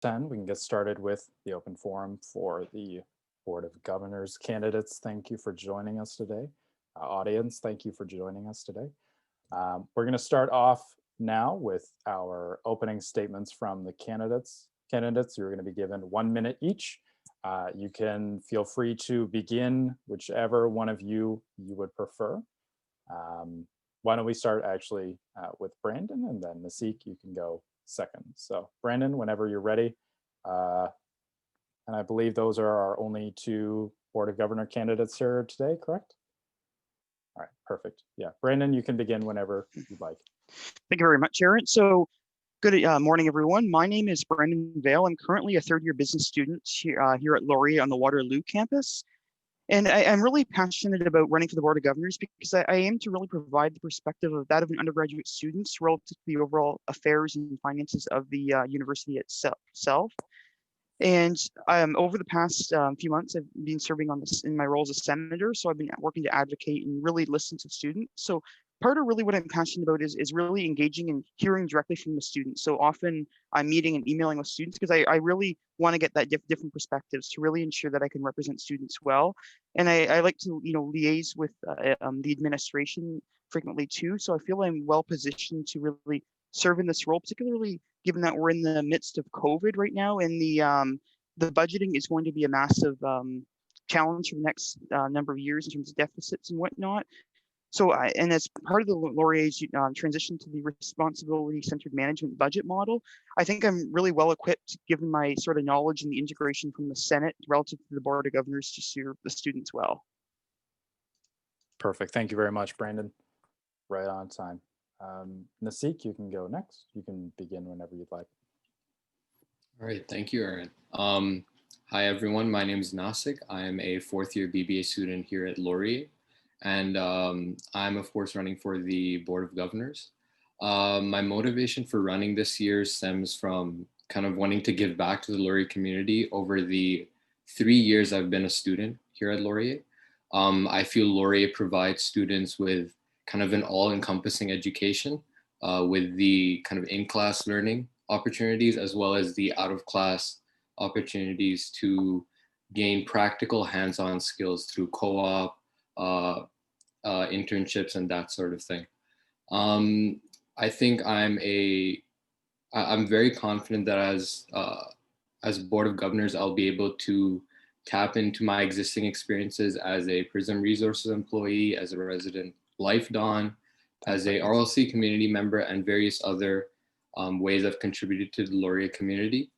10, we can get started with the open forum for the Board of Governors candidates. Thank you for joining us today. Audience, thank you for joining us today. We're going to start off now with our opening statements from the candidates. Candidates, you're going to be given 1 minute each. You can feel free to begin whichever one of you would prefer. Why don't we start actually with Brandon, and then Nasik, you can go second. So Brandon, whenever you're ready. And I believe those are our only two Board of Governor candidates here today, correct? All right, perfect. Yeah, Brandon, you can begin whenever you'd like. Thank you very much, Aaron. So good morning, everyone. My name is Brandon Vale. I'm currently a third-year business student here at Laurier on the Waterloo campus. And I'm really passionate about running for the Board of Governors because I aim to really provide the perspective of that of an undergraduate student relative to the overall affairs and finances of the university itself. And over the past few months, I've been serving on this in my role as a senator. So I've been working to advocate and really listen to students. So part of really what I'm passionate about is really engaging and hearing directly from the students. So often I'm meeting and emailing with students because I really want to get that different perspectives to really ensure that I can represent students well. And I like to, liaise with the administration frequently too. So I feel I'm well positioned to really serve in this role, particularly given that we're in the midst of COVID right now, and the budgeting is going to be a massive challenge for the next number of years in terms of deficits and whatnot. So, and as part of the Laurier's transition to the responsibility-centered management budget model, I think I'm really well equipped, given my sort of knowledge and the integration from the Senate relative to the Board of Governors, to serve the students well. Perfect. Thank you very much, Brandon. Right on time. Nasik, you can go next. You can begin whenever you'd like. All right, thank you, Aaron. Hi, everyone. My name is Nasik. I am a fourth-year BBA student here at Laurier, and I'm, of course, running for the Board of Governors. My motivation for running this year stems from kind of wanting to give back to the Laurier community over the 3 years I've been a student here at Laurier. I feel Laurier provides students with kind of an all-encompassing education with the kind of in-class learning opportunities as well as the out-of-class opportunities to gain practical hands-on skills through co-op, internships, and that sort of thing. I think I'm very confident that as Board of Governors, I'll be able to tap into my existing experiences as a Prism Resources employee, as a resident Life Dawn, as a RLC community member, and various other ways I've contributed to the Laurier community.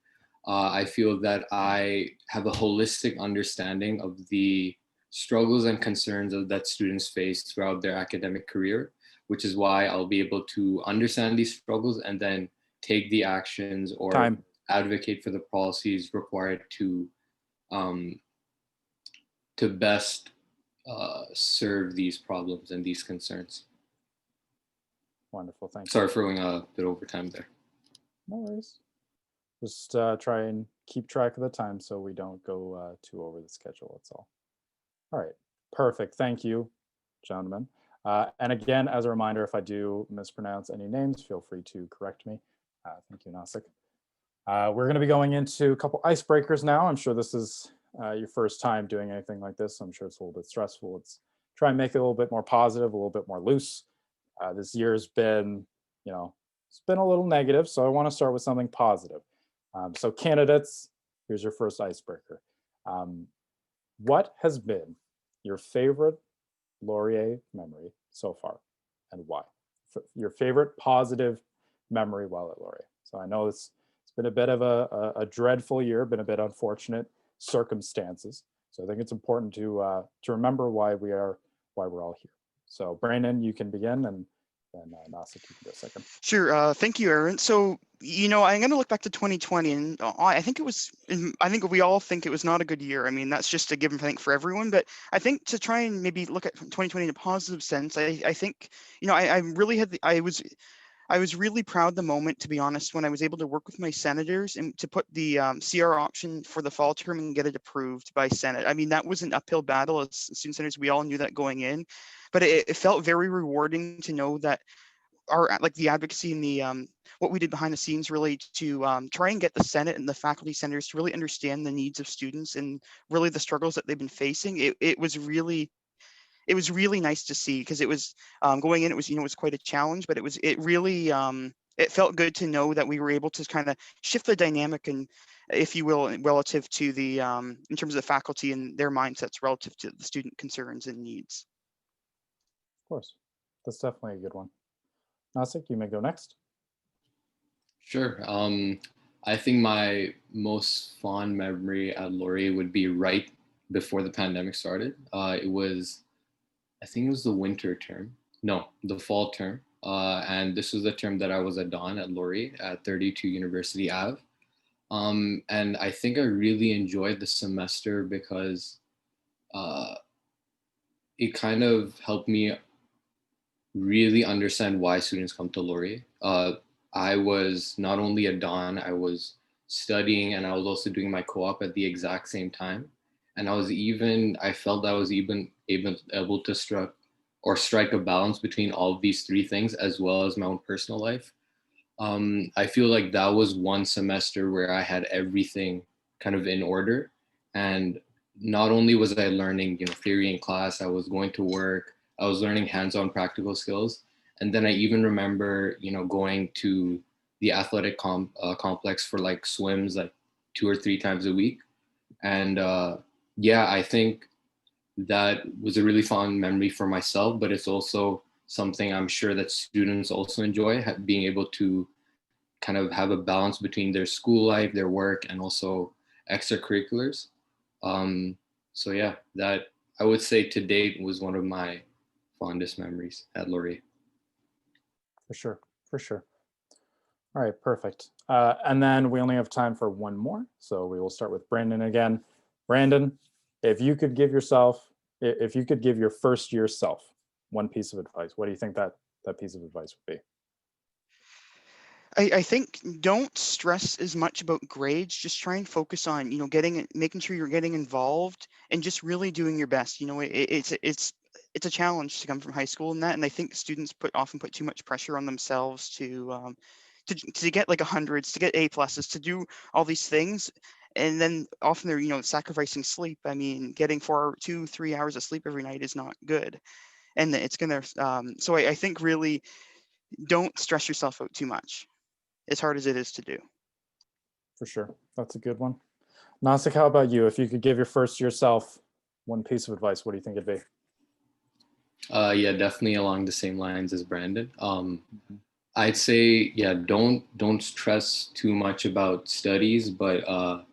I feel that I have a holistic understanding of the struggles and concerns that students face throughout their academic career, which is why I'll be able to understand these struggles and then take the actions or advocate for the policies required to best serve these problems and these concerns. Wonderful, thank you. Sorry for going a bit over time there. No worries. Just try and keep track of the time so we don't go too over the schedule, that's all. All right, perfect, thank you, gentlemen. And again, as a reminder, if I do mispronounce any names, feel free to correct me. Thank you, Nasik. We're gonna be going into a couple icebreakers now. I'm sure this is your first time doing anything like this. I'm sure it's a little bit stressful. Let's try and make it a little bit more positive, a little bit more loose. This year's been, it's been a little negative, so I want to start with something positive. So candidates, here's your first icebreaker. What has been your favorite Laurier memory so far, and why? Your favorite positive memory while at Laurier. So I know it's been a bit of a dreadful year, been a bit unfortunate circumstances. So I think it's important to remember why we're all here. So Brandon, you can begin, and then Nasik, you can go second. Sure. Thank you, Aaron. So, I'm going to look back to 2020, and I think we all think it was not a good year. I mean, that's just a given, I think, for everyone. But I think to try and maybe look at 2020 in a positive sense, I think, I was really proud the moment, to be honest, when I was able to work with my senators and to put the CR option for the fall term and get it approved by Senate. I mean, that was an uphill battle as student senators. We all knew that going in, but it felt very rewarding to know that our like the advocacy and the what we did behind the scenes really to try and get the Senate and the faculty senators to really understand the needs of students and really the struggles that they've been facing. It was really nice to see, because it was going in, it was, you know, it was quite a challenge, but it really it felt good to know that we were able to kind of shift the dynamic, and if you will, relative to the in terms of the faculty and their mindsets relative to the student concerns and needs. Of course. That's definitely a good one. Nasik, you may go next. Sure. I think my most fond memory at Laurier would be right before the pandemic started. I think it was the winter term. No, the fall term. And this was the term that I was a Don at Laurier at 32 University Ave. And I think I really enjoyed the semester because it kind of helped me really understand why students come to Laurier. I was not only a Don, I was studying and I was also doing my co-op at the exact same time. And I felt I was even able to strike a balance between all of these three things as well as my own personal life. I feel like that was one semester where I had everything kind of in order. And not only was I learning, you know, theory in class, I was going to work, I was learning hands-on practical skills. And then I even remember, you know, going to the athletic complex for like swims like 2 or 3 times a week. And yeah, I think that was a really fond memory for myself, but it's also something I'm sure that students also enjoy, being able to kind of have a balance between their school life, their work, and also extracurriculars. So yeah, that I would say to date was one of my fondest memories at Laurier. For sure. For sure. All right, perfect. And then we only have time for one more. So we will start with Brandon again. Brandon, if you could give your first year self one piece of advice, what do you think that piece of advice would be? I think don't stress as much about grades. Just try and focus on, you know, making sure you're getting involved and just really doing your best. You know, it's a challenge to come from high school and that, and I think students often put too much pressure on themselves to get like hundreds, to get A pluses, to do all these things, and then often they're, you know, sacrificing sleep. I mean, getting 2, 3 hours of sleep every night is not good, and it's gonna. So I think really don't stress yourself out too much, as hard as it is to do. For sure. That's a good one. Nasik, how about you? If you could give your first year self one piece of advice, what do you think it'd be? Yeah, definitely along the same lines as Brandon. I'd say, yeah, don't stress too much about studies, but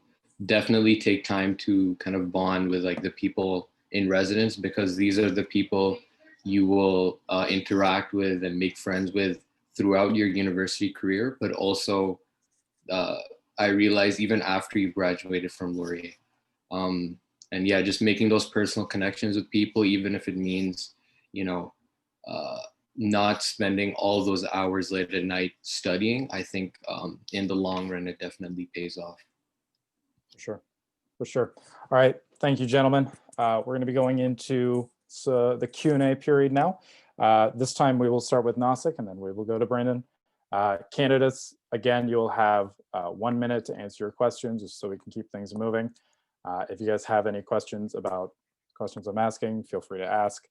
definitely take time to kind of bond with like the people in residence, because these are the people you will interact with and make friends with throughout your university career, but also uh, I realized even after you graduated from Laurier. And yeah, just making those personal connections with people, even if it means, you know, uh, not spending all those hours late at night studying. I think in the long run, it definitely pays off. For sure. For sure. All right. Thank you, gentlemen. We're going to be going into the Q&A period now. This time we will start with Nasik and then we will go to Brandon. Candidates, again, you'll have 1 minute to answer your questions just so we can keep things moving. If you guys have any questions about questions I'm asking, feel free to ask.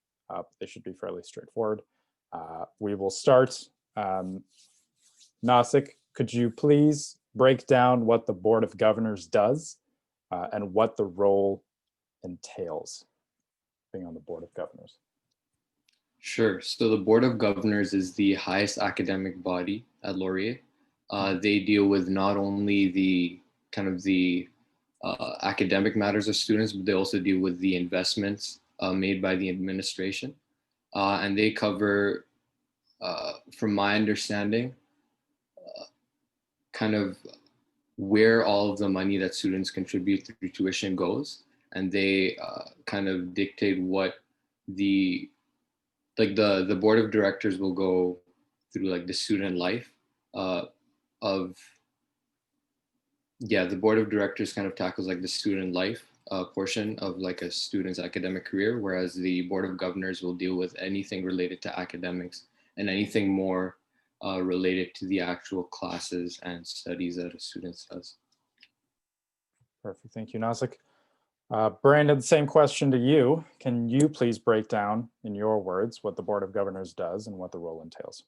They should be fairly straightforward. We will start. Nasik, could you please break down what the Board of Governors does and what the role entails being on the Board of Governors? Sure. So the Board of Governors is the highest academic body at Laurier. They deal with not only the kind of the academic matters of students, but they also deal with the investments made by the administration. And they cover, from my understanding, kind of where all of the money that students contribute through tuition goes. And they kind of dictate what the the board of directors will go through like the student life of yeah, the board of directors kind of tackles like the student life portion of like a student's academic career, whereas the board of governors will deal with anything related to academics and anything more related to the actual classes and studies that a student does. Perfect. Thank you, Nasik. Brandon, same question to you. Can you please break down in your words what the Board of Governors does and what the role entails?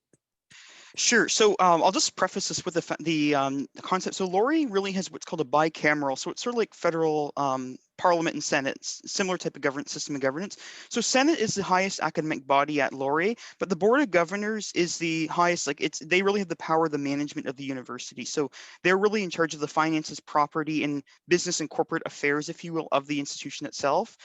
Sure. So I'll just preface this with the concept. So Laurier really has what's called a bicameral. So it's sort of like federal Parliament and Senate, similar type of governance system of governance. So Senate is the highest academic body at Laurier, but the Board of Governors is the highest. They really have the power of the management of the university. So they're really in charge of the finances, property, and business and corporate affairs, if you will, of the institution itself.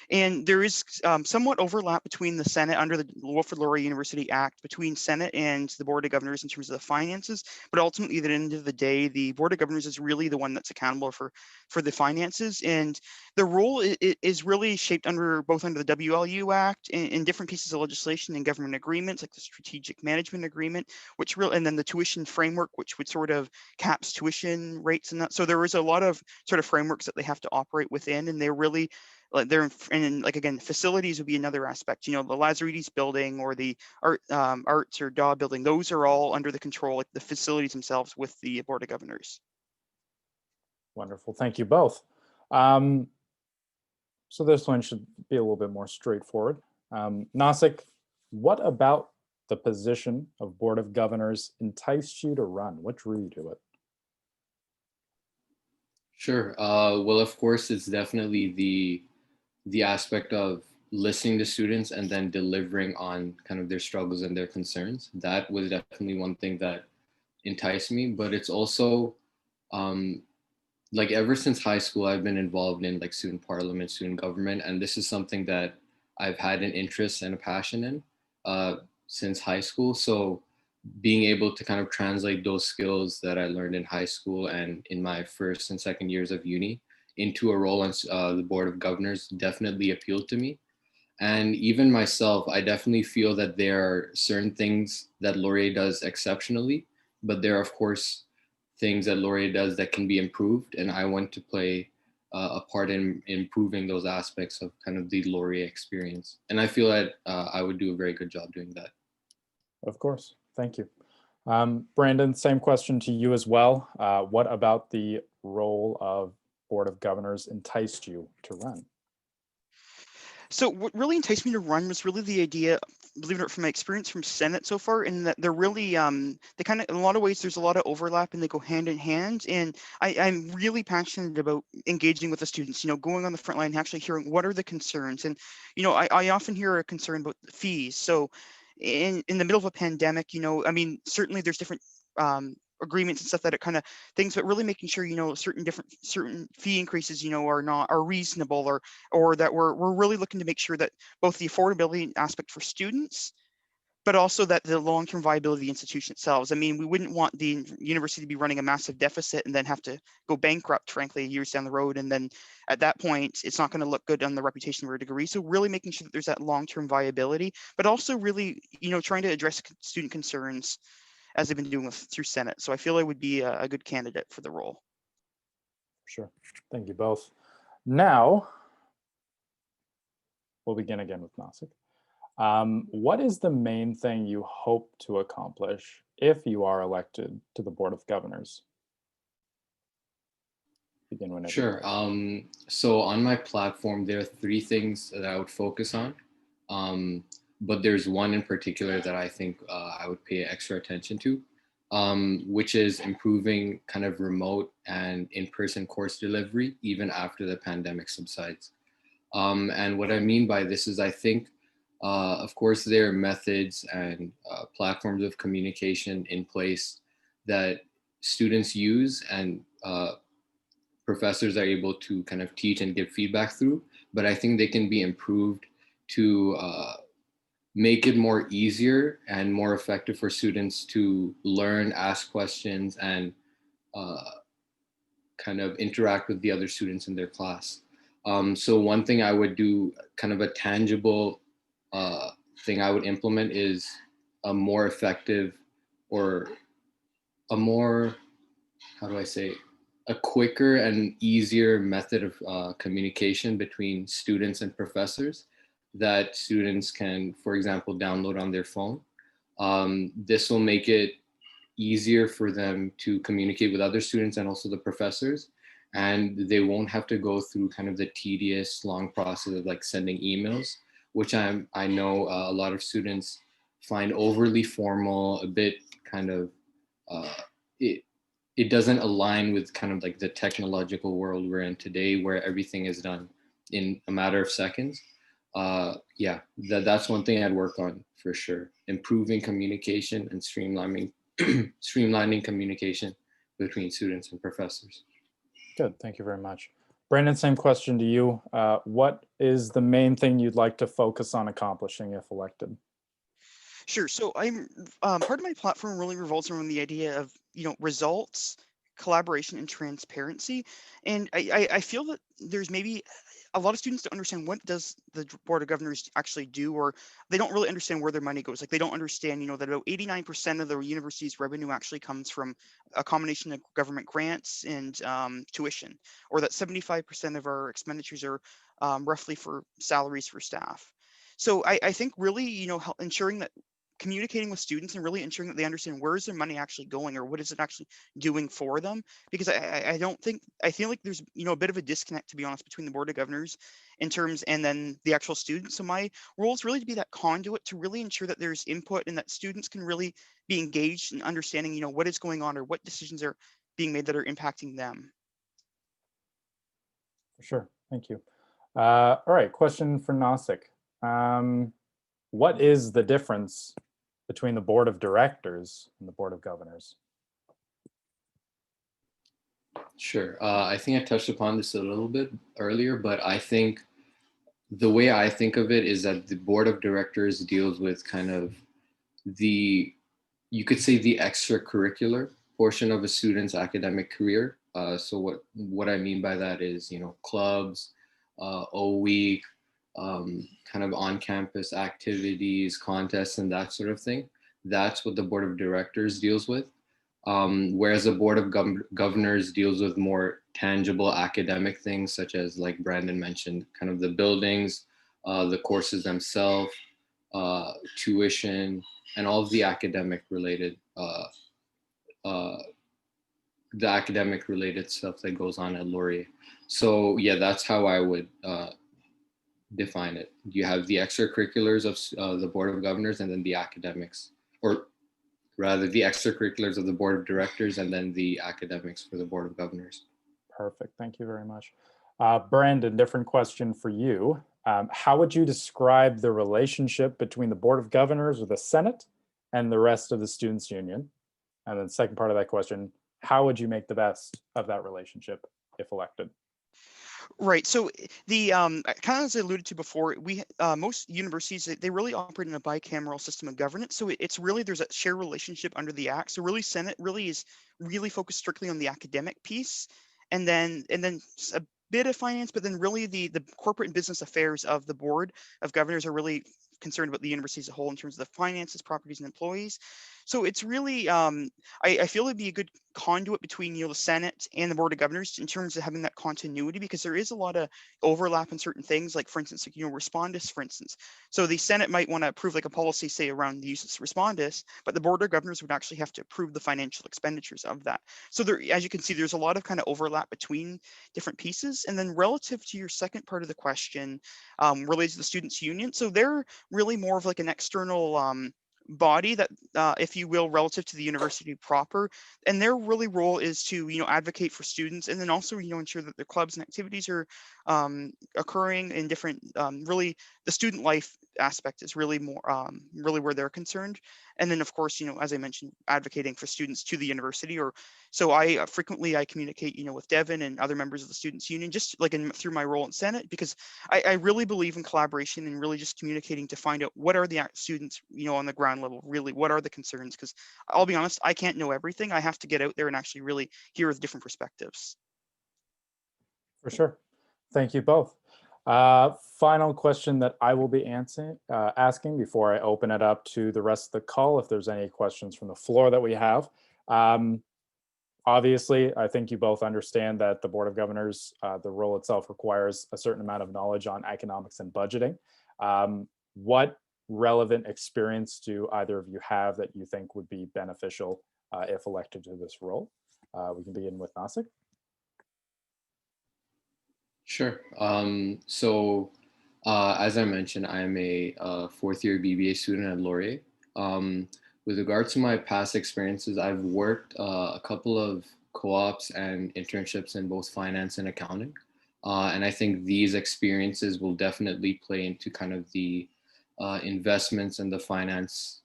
And there is somewhat overlap between the Senate under the Wilfrid Laurier University Act between Senate and the Board of Governors in terms of the finances. But ultimately, at the end of the day, the Board of Governors is really the one that's accountable for the finances. And the role is really shaped both under the WLU Act and different pieces of legislation and government agreements, like the Strategic Management Agreement, and then the tuition framework, which would sort of caps tuition rates and that. So there is a lot of sort of frameworks that they have to operate within, and they're really again, facilities would be another aspect. The Lazaridis building or the arts or DAW building, those are all under the control, like the facilities themselves, with the Board of Governors. Wonderful. Thank you both. So this one should be a little bit more straightforward. Nasik, what about the position of Board of Governors enticed you to run? What drew you to it? Sure. Well, of course, it's definitely the aspect of listening to students and then delivering on kind of their struggles and their concerns. That was definitely one thing that enticed me, but it's also like ever since high school, I've been involved in like student parliament, student government, and this is something that I've had an interest and a passion in since high school. So being able to kind of translate those skills that I learned in high school and in my first and second years of uni into a role on the Board of Governors definitely appealed to me. And even myself, I definitely feel that there are certain things that Laurier does exceptionally, but there are, of course, things that Laurier does that can be improved. And I want to play a part in improving those aspects of kind of the Laurier experience. And I feel that I would do a very good job doing that. Of course. Thank you. Brandon, same question to you as well. What about the role of Board of Governors enticed you to run? So what really enticed me to run was really the idea, believe it or not, from my experience from Senate so far, in that they're really, they kind of, in a lot of ways, there's a lot of overlap and they go hand in hand. And I'm really passionate about engaging with the students, going on the front line, actually hearing what are the concerns. And, I often hear a concern about the fees. So in the middle of a pandemic, I mean, certainly there's different agreements and stuff that it kind of things, but really making sure certain fee increases are reasonable, or that we're really looking to make sure that both the affordability aspect for students, but also that the long-term viability of the institution itself. I mean, we wouldn't want the university to be running a massive deficit and then have to go bankrupt, frankly, years down the road. And then at that point, it's not going to look good on the reputation of our degree. So really making sure that there's that long-term viability, but also really, trying to address student concerns as they've been doing through Senate. So I feel I would be a good candidate for the role. Sure. Thank you both. Now, we'll begin again with Nasik. What is the main thing you hope to accomplish if you are elected to the Board of Governors? Begin whenever. Sure. So on my platform, there are 3 things that I would focus on. But there's one in particular that I think I would pay extra attention to, which is improving kind of remote and in-person course delivery, even after the pandemic subsides. And what I mean by this is I think, of course, there are methods and platforms of communication in place that students use and professors are able to kind of teach and give feedback through, but I think they can be improved to make it more easier and more effective for students to learn, ask questions, and kind of interact with the other students in their class. So one thing I would do, kind of a tangible thing I would implement, is a more effective, or a more, how do I say, a quicker and easier method of communication between students and professors that students can, for example, download on their phone. This will make it easier for them to communicate with other students and also the professors. And they won't have to go through kind of the tedious, long process of like sending emails, which I know a lot of students find overly formal, a bit kind of, uh, it, it doesn't align with kind of like the technological world we're in today, where everything is done in a matter of seconds. Yeah, that's one thing I'd work on for sure. Improving communication and streamlining communication between students and professors. Good, thank you very much. Brandon, same question to you. What is the main thing you'd like to focus on accomplishing if elected? Sure. So I'm part of my platform really revolves around the idea of results, collaboration, and transparency. And I feel that there's maybe a lot of students don't understand what does the board of governors actually do, or they don't really understand where their money goes. Like they don't understand, that about 89% of the university's revenue actually comes from a combination of government grants and tuition, or that 75% of our expenditures are roughly for salaries for staff. So I think really, ensuring that communicating with students and really ensuring that they understand where is their money actually going or what is it actually doing for them, because I don't think I feel like there's a bit of a disconnect, to be honest, between the board of governors in terms and then the actual students. So my role is really to be that conduit to really ensure that there's input and that students can really be engaged in understanding what is going on or what decisions are being made that are impacting them. For sure, thank you. All right, question for Nasik. What is the difference between the board of directors and the board of governors? Sure. I think I touched upon this a little bit earlier, but I think the way I think of it is that the board of directors deals with kind of you could say the extracurricular portion of a student's academic career. So what I mean by that is, clubs, O week, kind of on-campus activities, contests, and that sort of thing. That's what the board of directors deals with. Whereas the board of governors deals with more tangible academic things, such as, like Brandon mentioned, kind of the buildings, the courses themselves, tuition, and all of the academic related stuff that goes on at Laurier. So yeah, that's how I would define it. You have the extracurriculars of the board of governors, and then the academics, or rather the extracurriculars of the board of directors, and then the academics for the board of governors. Perfect, thank you very much. Brandon, different question for you. How would you describe the relationship between the board of governors or the Senate and the rest of the students' union? And then second part of that question, how would you make the best of that relationship if elected? Right. So the kind of as I alluded to before, we most universities they really operate in a bicameral system of governance. So it's really there's a shared relationship under the act. So really, Senate really is really focused strictly on the academic piece, and then a bit of finance, but then really the corporate and business affairs of the board of governors are really concerned about the university as a whole in terms of the finances, properties, and employees. So it's really I feel it'd be a good conduit between the Senate and the Board of Governors in terms of having that continuity, because there is a lot of overlap in certain things, like for instance, like, respondus, for instance. So the Senate might want to approve like a policy, say around the use of respondus, but the Board of Governors would actually have to approve the financial expenditures of that. So there, as you can see, there's a lot of kind of overlap between different pieces. And then relative to your second part of the question, related to the students' union, so they're really more of like an external body that, if you will, relative to the university proper, and their really role is to advocate for students, and then also ensure that their clubs and activities are occurring in different really the student life aspect is really more really where they're concerned. And then of course, as I mentioned, advocating for students to the university. Or so I frequently I communicate with Devin and other members of the students union, just like through my role in Senate, because I really believe in collaboration and really just communicating to find out what are the students on the ground level, really what are the concerns, because I'll be honest, I can't know everything. I have to get out there and actually really hear the different perspectives. For sure. Thank you both. Final question that I will be asking before I open it up to the rest of the call, if there's any questions from the floor that we have. Obviously, I think you both understand that the Board of Governors, the role itself requires a certain amount of knowledge on economics and budgeting. What relevant experience do either of you have that you think would be beneficial if elected to this role? We can begin with Nasik. Sure. As I mentioned, I'm a fourth year BBA student at Laurier. With regards to my past experiences, I've worked a couple of co-ops and internships in both finance and accounting. And I think these experiences will definitely play into kind of the investments and the finance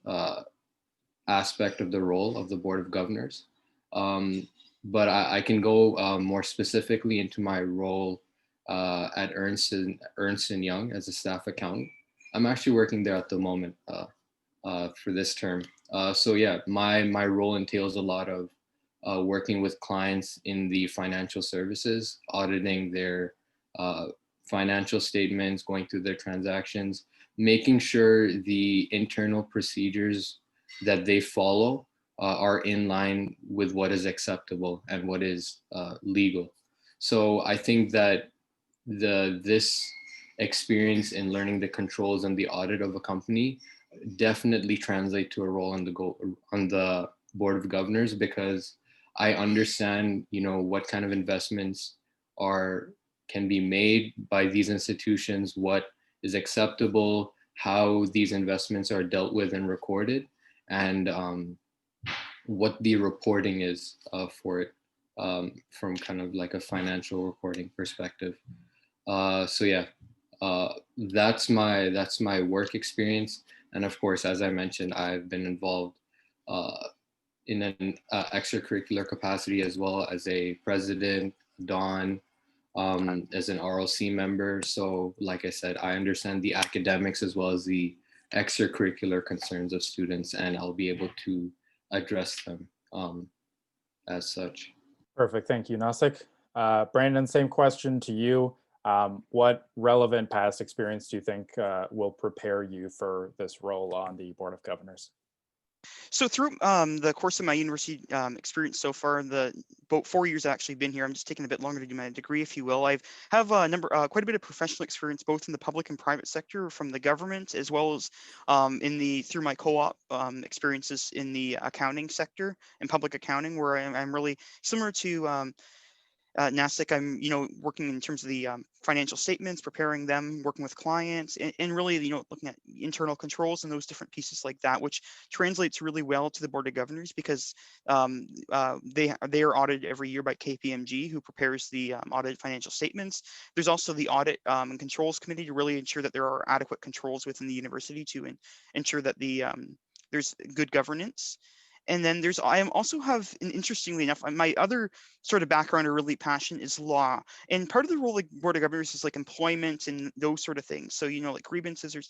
aspect of the role of the Board of Governors. But I can go more specifically into my role at Ernst & Young as a staff accountant. I'm actually working there at the moment for this term. So yeah, my role entails a lot of working with clients in the financial services, auditing their financial statements, going through their transactions, making sure the internal procedures that they follow are in line with what is acceptable and what is legal. So I think that this experience in learning the controls and the audit of a company definitely translate to a role on the Board of Governors, because I understand, what kind of investments can be made by these institutions, what is acceptable, how these investments are dealt with and recorded, and what the reporting is for it from kind of like a financial reporting perspective. So yeah, that's my work experience. And of course, as I mentioned, I've been involved in an extracurricular capacity as well as a president, Don, as an RLC member. So like I said, I understand the academics as well as the extracurricular concerns of students, and I'll be able to address them as such. Perfect. Thank you, Nasik. Brandon, same question to you. What relevant past experience do you think will prepare you for this role on the Board of Governors? So through the course of my university experience so far, about 4 years I've actually been here. I'm just taking a bit longer to do my degree, if you will. I have quite a bit of professional experience, both in the public and private sector, from the government, as well as through my co-op experiences in the accounting sector and public accounting, where I'm really similar to NASIC. I'm, working in terms of the financial statements, preparing them, working with clients, and really, looking at internal controls and those different pieces like that, which translates really well to the Board of Governors, because they are audited every year by KPMG, who prepares the audited financial statements. There's also the Audit and Controls Committee to really ensure that there are adequate controls within the university to ensure that there's good governance. And then I also have, and interestingly enough, my other sort of background or really passion is law. And part of the role of the Board of Governors is like employment and those sort of things. So, like grievances or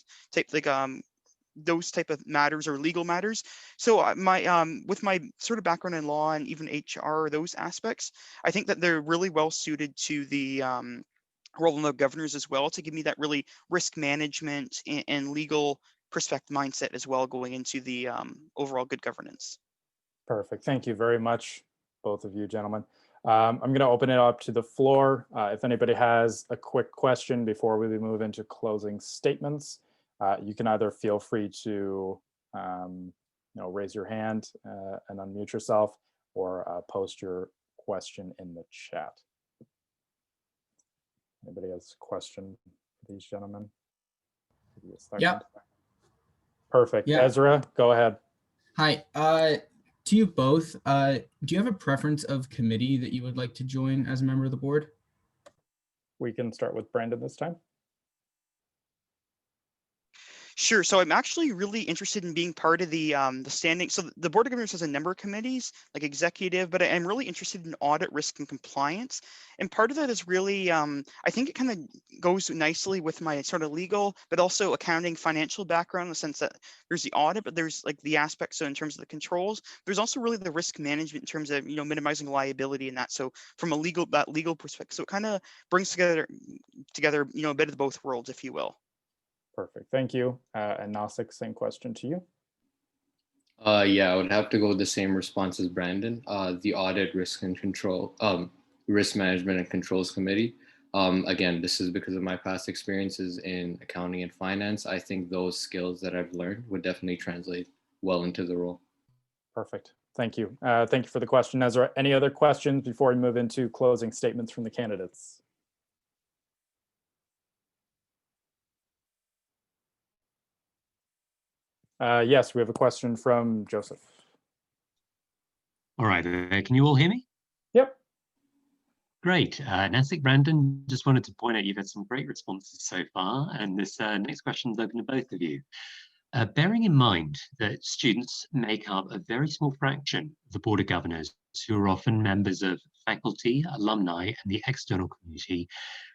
those type of matters or legal matters. So with my sort of background in law and even HR, those aspects, I think that they're really well suited to the role of the governors as well, to give me that really risk management and legal perspective mindset as well, going into the overall good governance. Perfect. Thank you very much, both of you gentlemen. I'm going to open it up to the floor. If anybody has a quick question before we move into closing statements, you can either feel free to raise your hand and unmute yourself, or post your question in the chat. Anybody has a question for these gentlemen? Give you a second. Yeah. Perfect. Yeah. Ezra, go ahead. Hi. To you both, do you have a preference of committee that you would like to join as a member of the board? We can start with Brandon this time. Sure. So I'm actually really interested in being part of the standing. So the Board of Governors has a number of committees, like executive, but I'm really interested in audit, risk, and compliance. And part of that is really, I think it kind of goes nicely with my sort of legal, but also accounting, financial background, in the sense that there's the audit, but there's like the aspects. So in terms of the controls, there's also really the risk management in terms of, minimizing liability and that. So from that legal perspective, so it kind of brings together, a bit of both worlds, if you will. Perfect. Thank you. And Nasik, same question to you. Yeah, I would have to go with the same response as Brandon. The Audit, Risk and Control, Risk Management and Controls Committee. Again, this is because of my past experiences in accounting and finance. I think those skills that I've learned would definitely translate well into the role. Perfect. Thank you. Thank you for the question. Is there any other questions before we move into closing statements from the candidates? Yes, we have a question from Joseph. All right, can you all hear me? Yep. Great. Nasik, Brandon, just wanted to point out you've had some great responses so far, and this next question is open to both of you. Bearing in mind that students make up a very small fraction of the Board of Governors, who are often members of faculty, alumni, and the external community,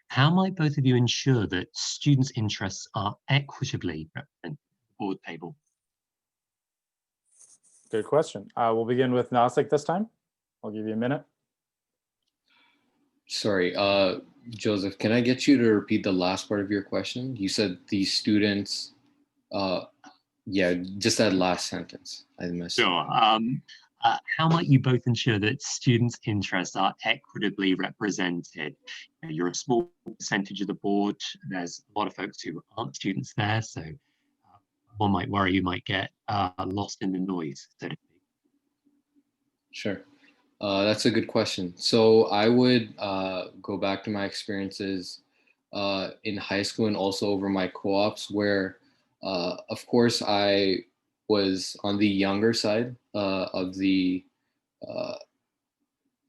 how might both of you ensure that students' interests are equitably represented at the board table? Good question. We'll begin with Nasik this time. I'll give you a minute. Sorry, Joseph, can I get you to repeat the last part of your question? You said the students, yeah, just that last sentence. I missed. Sure. How might you both ensure that students' interests are equitably represented? You're a small percentage of the board. There's a lot of folks who aren't students there, so one might worry you might get lost in the noise, so to speak. Sure. That's a good question. So I would go back to my experiences in high school and also over my co-ops where, of course, I was on the younger side of the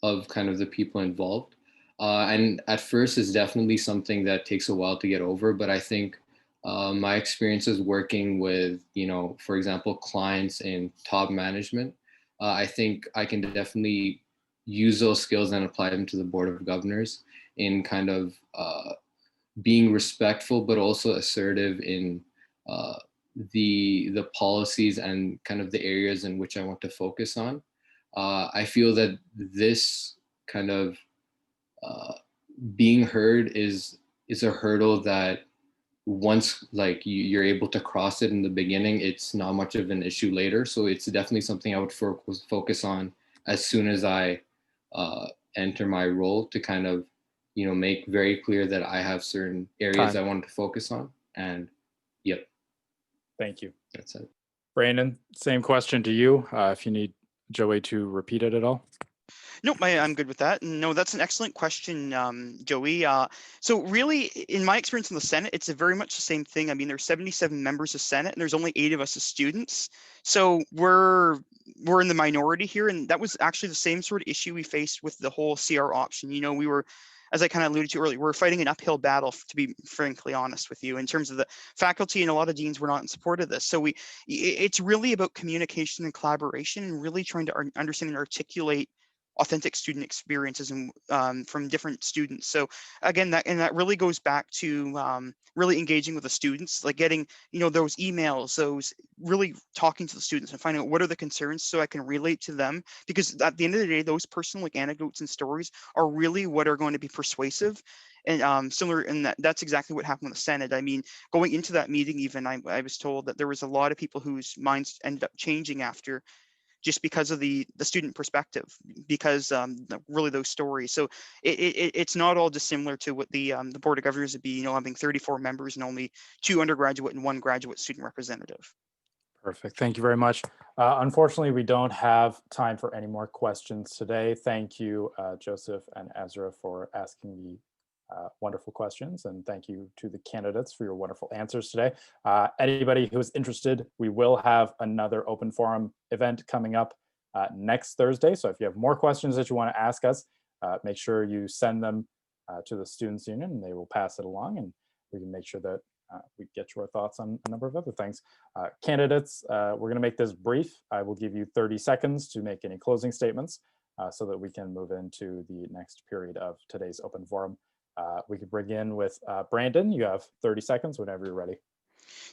of kind of the people involved. And at first, it's definitely something that takes a while to get over. But I think my experiences working with, for example, clients in top management, I think I can definitely use those skills and apply them to the Board of Governors in kind of being respectful, but also assertive in the policies and kind of the areas in which I want to focus on. I feel that this kind of being heard is a hurdle that once like you're able to cross it in the beginning, it's not much of an issue later. So it's definitely something I would focus on as soon as I enter my role to kind of, make very clear that I have certain areas I want to focus on. And yep. Thank you. That's it. Brandon, same question to you. If you need Joey to repeat it at all. Nope, I'm good with that. No, that's an excellent question, Joey. So really, in my experience in the Senate, it's very much the same thing. I mean, there's 77 members of Senate, and there's only 8 of us as students. So we're in the minority here, and that was actually the same sort of issue we faced with the whole CR option. We were, as I kind of alluded to earlier, we're fighting an uphill battle, to be frankly honest with you, in terms of the faculty, and a lot of deans were not in support of this. So it's really about communication and collaboration, and really trying to understand and articulate authentic student experiences and from different students. So again, that really goes back to really engaging with the students, like getting those emails, those really talking to the students and finding out what are the concerns so I can relate to them, because at the end of the day, those personal anecdotes and stories are really what are going to be persuasive. And similar in that's exactly what happened with the Senate. I mean, going into that meeting, even I was told that there was a lot of people whose minds ended up changing after, just because of the student perspective, because really those stories. So it's not all dissimilar to what the Board of Governors would be, having 34 members and only 2 undergraduate and 1 graduate student representative. Perfect. Thank you very much. Unfortunately, we don't have time for any more questions today. Thank you, Joseph and Ezra, for asking the wonderful questions, and thank you to the candidates for your wonderful answers today. Anybody who is interested, we will have another open forum event coming up next Thursday. So if you have more questions that you want to ask us, make sure you send them to the Students Union, and they will pass it along, and we can make sure that we get your thoughts on a number of other things. Candidates, we're going to make this brief. I will give you 30 seconds to make any closing statements so that we can move into the next period of today's open forum. We could bring with Brandon. You have 30 seconds whenever you're ready.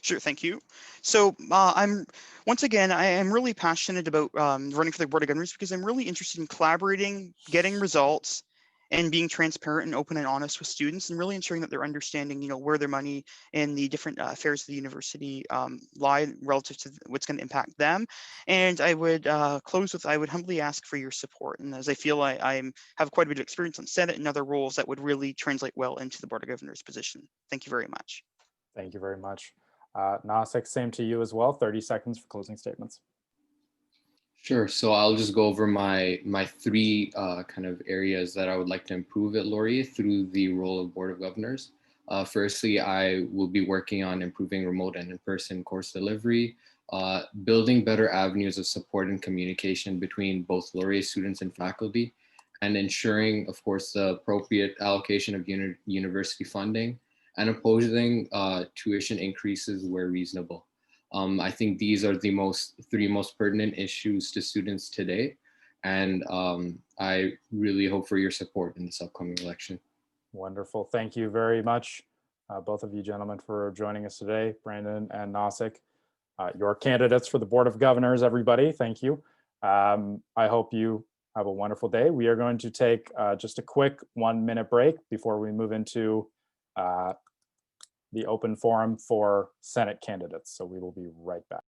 Sure, thank you. So I am really passionate about running for the Board of Governors because I'm really interested in collaborating, getting results, and being transparent and open and honest with students, and really ensuring that they're understanding, where their money and the different affairs of the university lie relative to what's going to impact them. And I would close with, I would humbly ask for your support. And as I feel I have quite a bit of experience on Senate and other roles that would really translate well into the Board of Governors position. Thank you very much. Thank you very much. Nasik, same to you as well. 30 seconds for closing statements. Sure. So I'll just go over my three kind of areas that I would like to improve at Laurier through the role of Board of Governors. Firstly, I will be working on improving remote and in-person course delivery, building better avenues of support and communication between both Laurier students and faculty, and ensuring, of course, the appropriate allocation of university funding, and opposing tuition increases where reasonable. I think these are the three most pertinent issues to students today. And I really hope for your support in this upcoming election. Wonderful. Thank you very much, both of you gentlemen, for joining us today, Brandon and Nasik. Your candidates for the Board of Governors, everybody, thank you. I hope you have a wonderful day. We are going to take just a quick 1-minute break before we move into the open forum for Senate candidates. So we will be right back.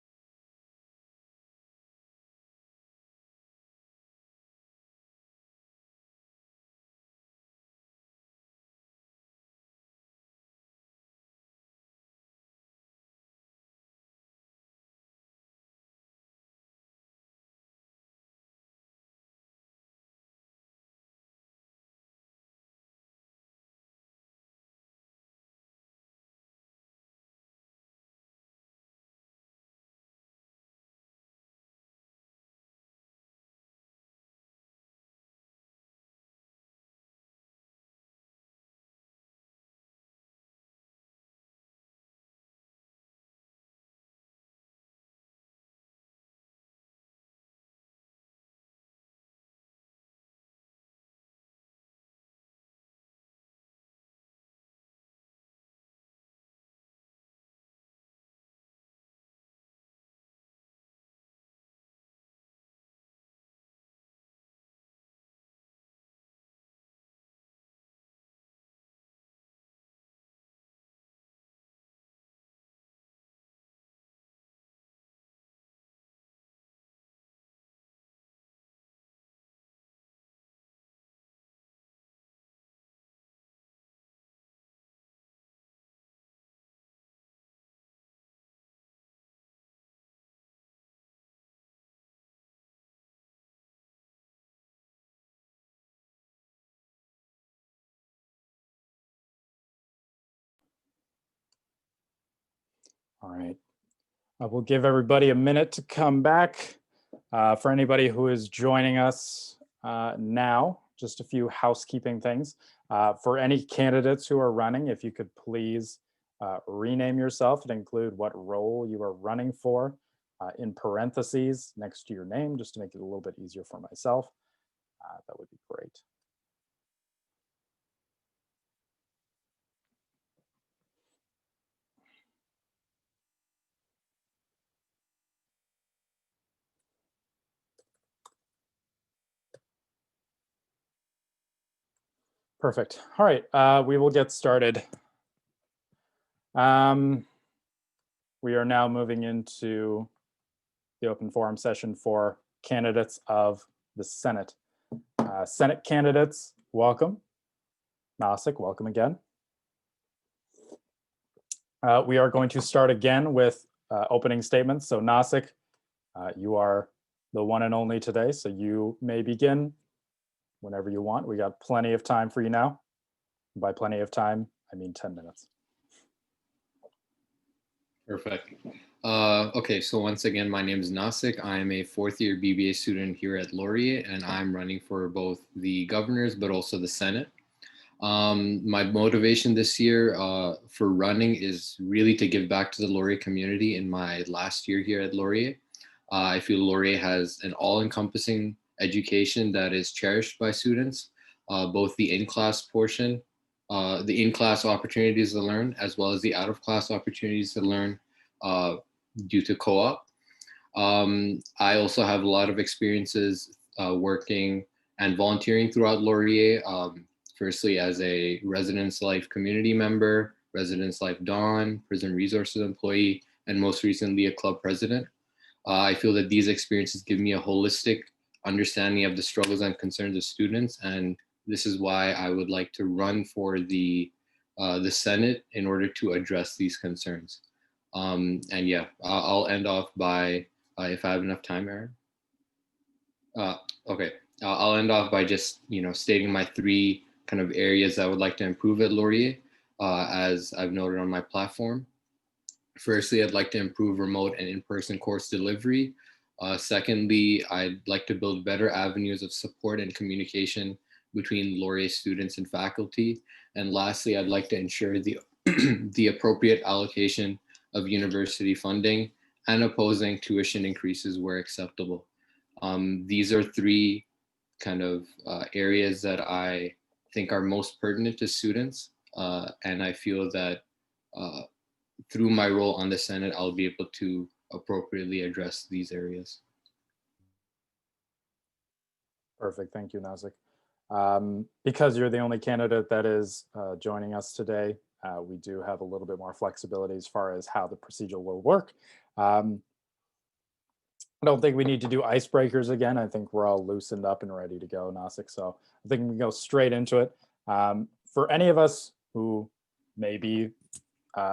All right. I will give everybody a minute to come back. For anybody who is joining us now, just a few housekeeping things. For any candidates who are running, if you could please rename yourself and include what role you are running for in parentheses next to your name, just to make it a little bit easier for myself. That would be great. Perfect. All right, we will get started. We are now moving into the open forum session for candidates of the Senate. Senate candidates, welcome. Nasik, welcome again. We are going to start again with opening statements. So Nasik, you are the one and only today, so you may begin whenever you want. We got plenty of time for you now. By plenty of time, I mean 10 minutes. Perfect. Okay, so once again, my name is Nasik. I am a fourth-year BBA student here at Laurier, and I'm running for both the governors, but also the Senate. My motivation this year for running is really to give back to the Laurier community in my last year here at Laurier. I feel Laurier has an all-encompassing education that is cherished by students, both the in-class portion, the in-class opportunities to learn, as well as the out-of-class opportunities to learn due to co-op. I also have a lot of experiences working and volunteering throughout Laurier, firstly as a Residence Life community member, Residence Life Dawn, Prison Resources employee, and most recently a club president. I feel that these experiences give me a holistic understanding of the struggles and concerns of students, and this is why I would like to run for the Senate in order to address these concerns. And yeah, I'll end off by, if I have enough time, Aaron. Okay, I'll end off by just stating my three kind of areas I would like to improve at Laurier, as I've noted on my platform. Firstly, I'd like to improve remote and in-person course delivery. Secondly, I'd like to build better avenues of support and communication between Laurier students and faculty. And lastly, I'd like to ensure the, the appropriate allocation of university funding and opposing tuition increases where acceptable. These are three kind of areas that I think are most pertinent to students. And I feel that through my role on the Senate, I'll be able to appropriately address these areas. Perfect. Thank you, Nazik. Because you're the only candidate that is joining us today, we do have a little bit more flexibility as far as how the procedure will work. I don't think we need to do icebreakers again. I think we're all loosened up and ready to go, Nazik. So I think we can go straight into it. For any of us who may be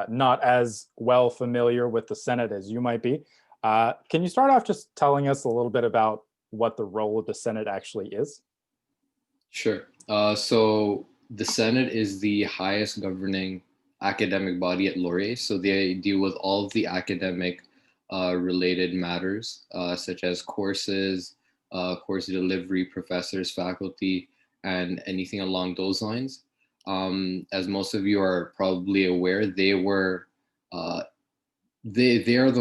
not as well familiar with the Senate as you might be, can you start off just telling us a little bit about what the role of the Senate actually is? Sure. So the Senate is the highest governing academic body at Laurier. So they deal with all of the academic related matters, such as courses, course delivery, professors, faculty, and anything along those lines. As most of you are probably aware, they are the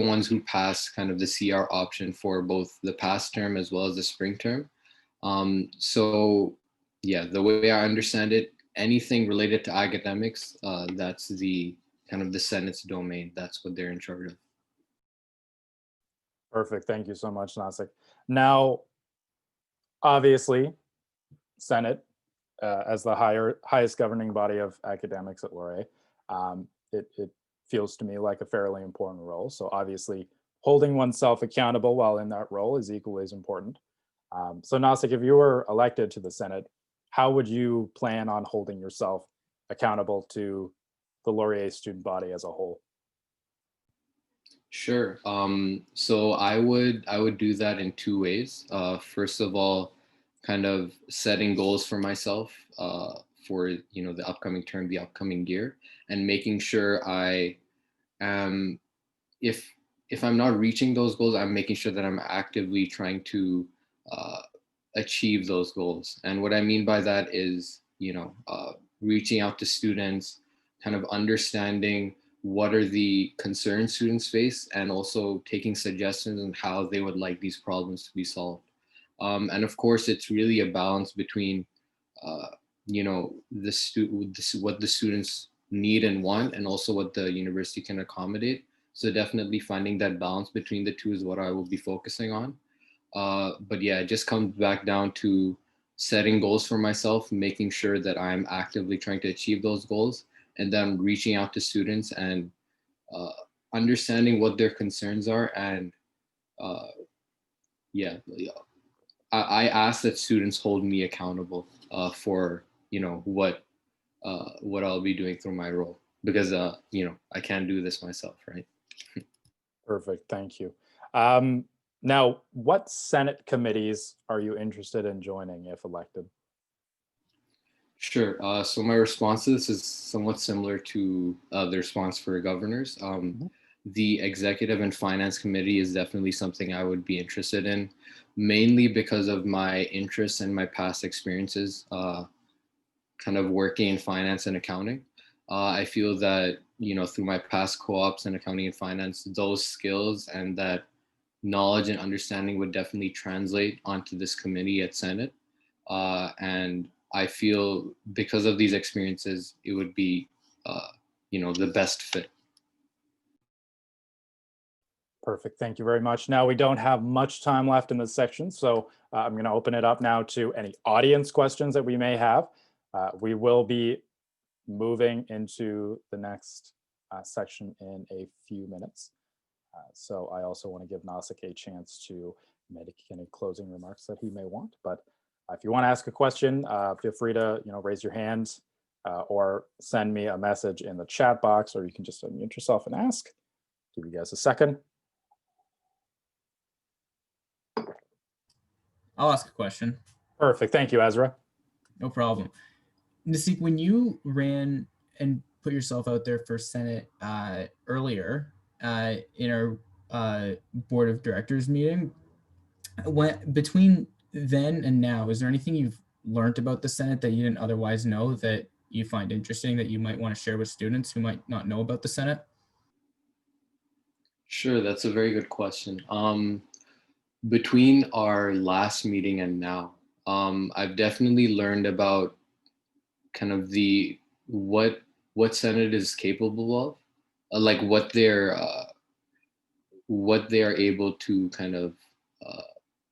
ones who passed kind of the CR option for both the past term as well as the spring term. So yeah, the way I understand it, anything related to academics, that's the kind of the Senate's domain. That's what they're in charge of. Perfect. Thank you so much, Nazik. Now, obviously, Senate, as the highest governing body of academics at Laurier, it feels to me like a fairly important role. So obviously, holding oneself accountable while in that role is equally as important. So Nazik, if you were elected to the Senate, how would you plan on holding yourself accountable to the Laurier student body as a whole? Sure. So I would do that in two ways. First of all, kind of setting goals for myself for the upcoming term, the upcoming year, and making sure I am, if I'm not reaching those goals, I'm making sure that I'm actively trying to achieve those goals. And what I mean by that is reaching out to students, kind of understanding what are the concerns students face, and also taking suggestions on how they would like these problems to be solved. And of course, it's really a balance between, what the students need and want, and also what the university can accommodate. So definitely finding that balance between the two is what I will be focusing on. But yeah, it just comes back down to setting goals for myself, making sure that I'm actively trying to achieve those goals, and then reaching out to students and understanding what their concerns are. And yeah, I ask that students hold me accountable for what I'll be doing through my role, because I can't do this myself, right? Perfect. Thank you. Now, what Senate committees are you interested in joining if elected? Sure. So my response to this is somewhat similar to the response for governors. The Executive and Finance Committee is definitely something I would be interested in, mainly because of my interests and my past experiences kind of working in finance and accounting. I feel that, through my past co-ops in accounting and finance, those skills and that knowledge and understanding would definitely translate onto this committee at Senate. And I feel because of these experiences, it would be, the best fit. Perfect. Thank you very much. Now, we don't have much time left in this section, so I'm going to open it up now to any audience questions that we may have. We will be moving into the next section in a few minutes. So I also want to give Nasik a chance to make any closing remarks that he may want. But if you want to ask a question, feel free to raise your hand or send me a message in the chat box, or you can just unmute yourself and ask. Give you guys a second. I'll ask a question. Perfect. Thank you, Ezra. No problem. Nasik, when you ran and put yourself out there for Senate earlier in our board of directors meeting, between then and now, is there anything you've learned about the Senate that you didn't otherwise know that you find interesting that you might want to share with students who might not know about the Senate? Sure, that's a very good question. Between our last meeting and now, I've definitely learned about kind of what Senate is capable of, like what they are able to kind of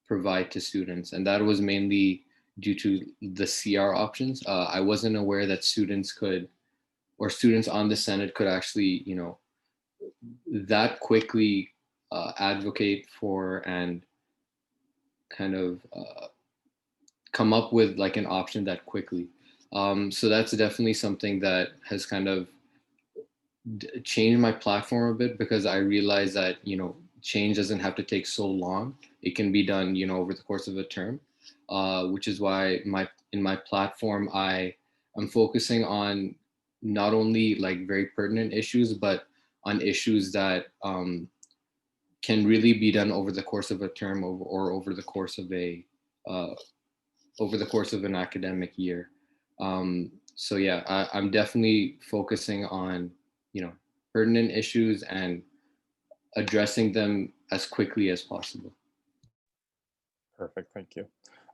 provide to students, and that was mainly due to the CR options. I wasn't aware that students on the Senate could actually, that quickly advocate for and kind of come up with like an option that quickly. So that's definitely something that has kind of changed my platform a bit, because I realized that, change doesn't have to take so long. It can be done, over the course of a term, which is why in my platform, I'm focusing on not only like very pertinent issues, but on issues that can really be done over the course of a term or over the course of an academic year. So yeah, I'm definitely focusing on, pertinent issues and addressing them as quickly as possible. Perfect. Thank you.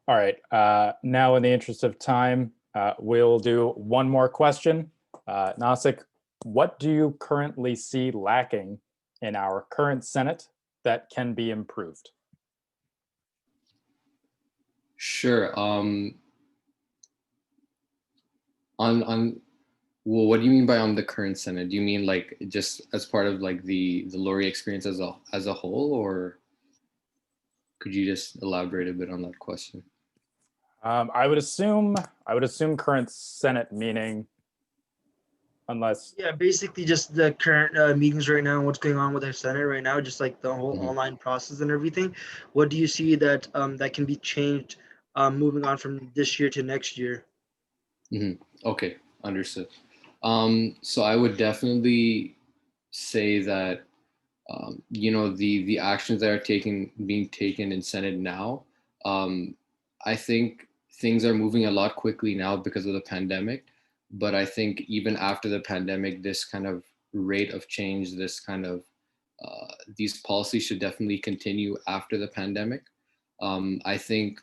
All right. Now, in the interest of time, we'll do one more question. Nasik, what do you currently see lacking in our current Senate that can be improved? Sure. Well, what do you mean by on the current Senate? Do you mean like just as part of like the Laurier experience as a whole, or could you just elaborate a bit on that question? I would assume current Senate, meaning unless. Yeah, basically just the current meetings right now and what's going on with our Senate right now, just like the whole online process and everything. What do you see that that can be changed moving on from this year to next year? Okay, understood. So I would definitely say that the actions that are being taken in Senate now, I think things are moving a lot quickly now because of the pandemic. But I think even after the pandemic, this kind of rate of change, this kind of these policies should definitely continue after the pandemic. I think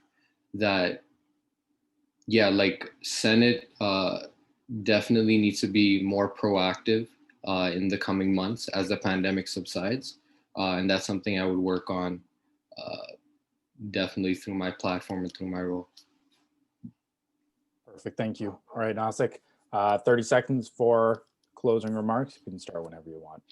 that, yeah, like Senate definitely needs to be more proactive in the coming months as the pandemic subsides. And that's something I would work on definitely through my platform and through my role. Perfect. Thank you. All right, Nasik, 30 seconds for closing remarks. You can start whenever you want.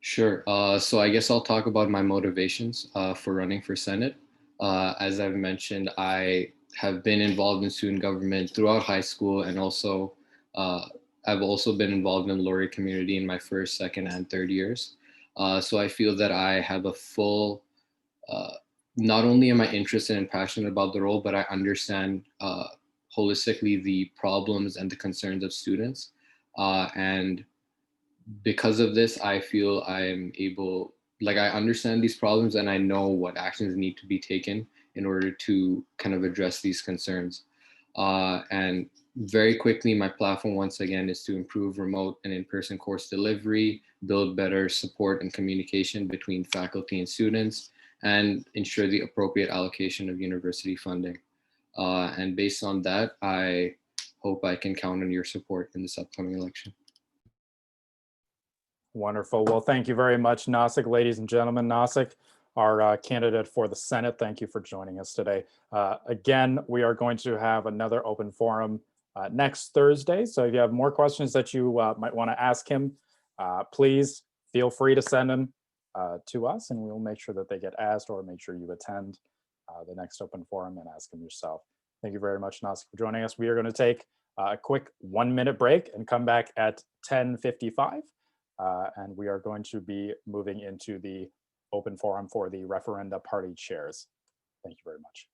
Sure. So I guess I'll talk about my motivations for running for Senate. As I've mentioned, I have been involved in student government throughout high school, and also I've also been involved in the Laurier community in my first, second, and third years. So I feel that I have a full, not only am I interested and passionate about the role, but I understand holistically the problems and the concerns of students. And because of this, I feel I am able, like I understand these problems and I know what actions need to be taken in order to kind of address these concerns. And very quickly, my platform once again is to improve remote and in-person course delivery, build better support and communication between faculty and students, and ensure the appropriate allocation of university funding. And based on that, I hope I can count on your support in this upcoming election. Wonderful. Well, thank you very much, Nasik. Ladies and gentlemen, Nasik, our candidate for the Senate, thank you for joining us today. Again, we are going to have another open forum next Thursday. So if you have more questions that you might want to ask him, please feel free to send them to us, and we'll make sure that they get asked, or make sure you attend the next open forum and ask them yourself. Thank you very much, Nasik, for joining us. We are going to take a quick 1-minute break and come back at 10:55. And we are going to be moving into the open forum for the referenda party chairs. Thank you very much.